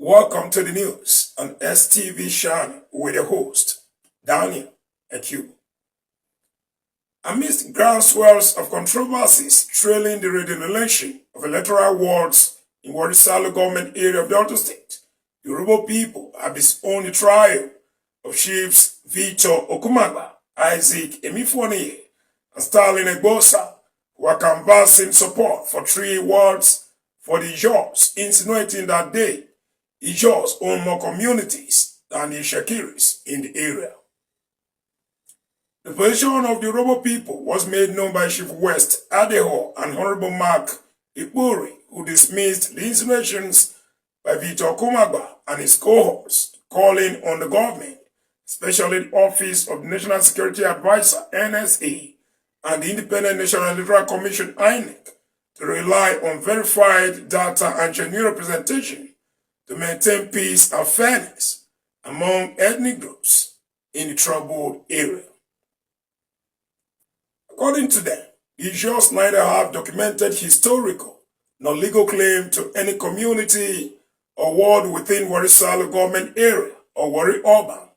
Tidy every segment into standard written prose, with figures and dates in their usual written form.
Welcome to the news on STV channel with your host, Daniel Q. Amidst groundswells of controversies trailing the reelection of electoral wards in Warri government area of Delta State, the Urhobo people have disowned the trial of Chiefs Victor Okumagba, Isaac Emifuoniye, and Stalin Egbosa, who are canvassing support for 3 wards for the Ijaws, insinuating that Ijaws own more communities than the Shakiris in the area. The position of the Urhobo people was made known by Chief West Adeho and Honorable Mark Ikpuri, who dismissed the insinuations by Victor Okumagba and his cohorts, calling on the government, especially the Office of the National Security Advisor (NSA) and the Independent National Electoral Commission (INEC) to rely on verified data and genuine representation to maintain peace and fairness among ethnic groups in the troubled area. According to them, the Ijaws neither have documented historical nor legal claim to any community or ward within Warri government area or Warri Urban,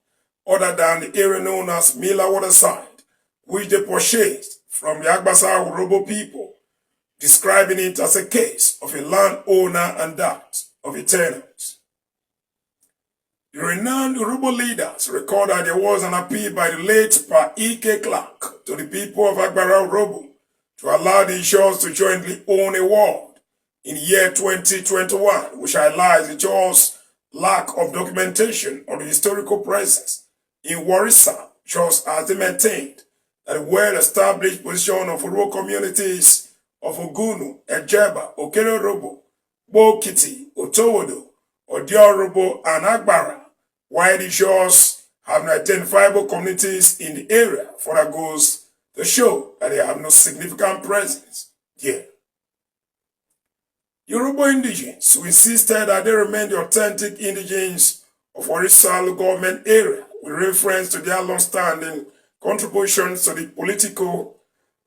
other than the area known as Mila Waterside, which they purchased from the Agbasa Urhobo people, describing it as a case of a landowner and that of a tenant. The renowned Urhobo leaders record that there was an appeal by the late Pa Ike Clark to the people of Agbara Urhobo to allow the Ijaws to jointly own a ward in the year 2021, which highlights the Ijaws' lack of documentation of the historical presence in Warri South, just as they maintained that the well-established position of Urhobo communities of Ogunu, Ejeba, Okere-Urhobo, Bokiti, Otowodo, Odiorobo, and Agbara, while the Ijaws have no identifiable communities in the area, further goes to show that they have no significant presence here. Urhobo indigents who insisted that they remain the authentic indigents of Warri government area with reference to their long-standing contributions to the political,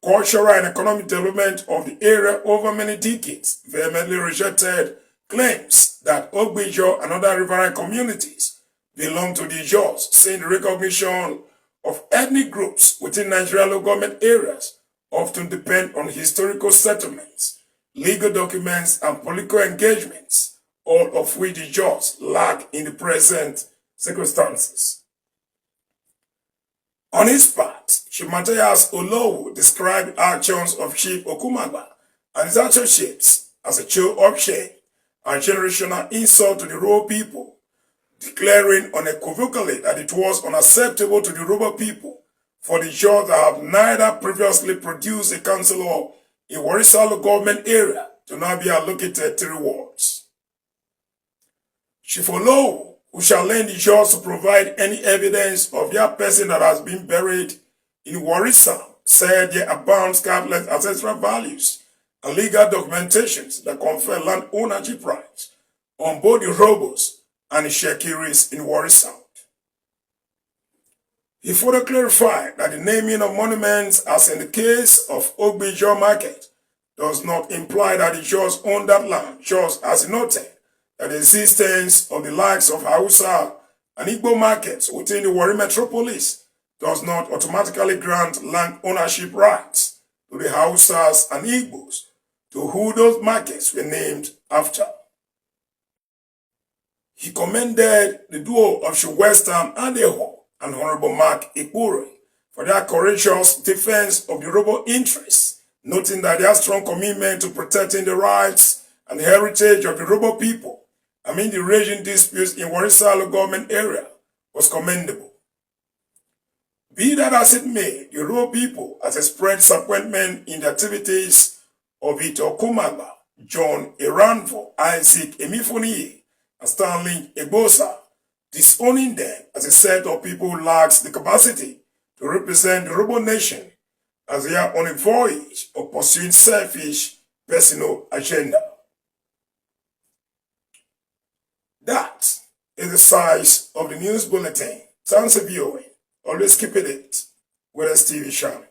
cultural, and economic development of the area over many decades, vehemently rejected claims that Ogbijo and other riverine communities belong to the Ijaws, saying the recognition of ethnic groups within Nigerian government areas often depend on historical settlements, legal documents, and political engagements, all of which the Ijaws lack in the present circumstances. On his part, Chief Matthias Olowo described actions of Chief Okumagba and his associates as a show of shame and generational insult to the Urhobo people, declaring unequivocally that it was unacceptable to the Urhobo people for the Ijaws that have neither previously produced a councillor in Warri government area to now be allocated 3 wards. Chief Olowo, who shall lend the Ijaws to provide any evidence of their person that has been buried in Warri South, said there abounds countless ancestral values and legal documentations that confer land ownership rights on both the Urhobos and the Shakiris in Warri South. He further clarified that the naming of monuments, as in the case of Ogbijo Market, does not imply that the Ijaws own that land, just as he noted that the existence of the likes of Hausa and Igbo markets within the Warri metropolis does not automatically grant land ownership rights to the Hausas and Igbos, to who those markets were named after. He commended the duo of Chief Westham Adeho and Honorable Mark Ikpuri for their courageous defense of the Urhobo interests, noting that their strong commitment to protecting the rights and heritage of the Urhobo people amid the raging disputes in Warri government area was commendable. Be that as it may, the Urhobo people has expressed disappointment in the activities of Victor Okumagba, John Eranvo, Isaac Emifuoniye, and Stanley Egbosa, disowning them as a set of people who lacks the capacity to represent the Urhobo nation as they are on a voyage of pursuing selfish personal agenda. That is the size of the news bulletin. Thanks for viewing. Always keep it with STV channel.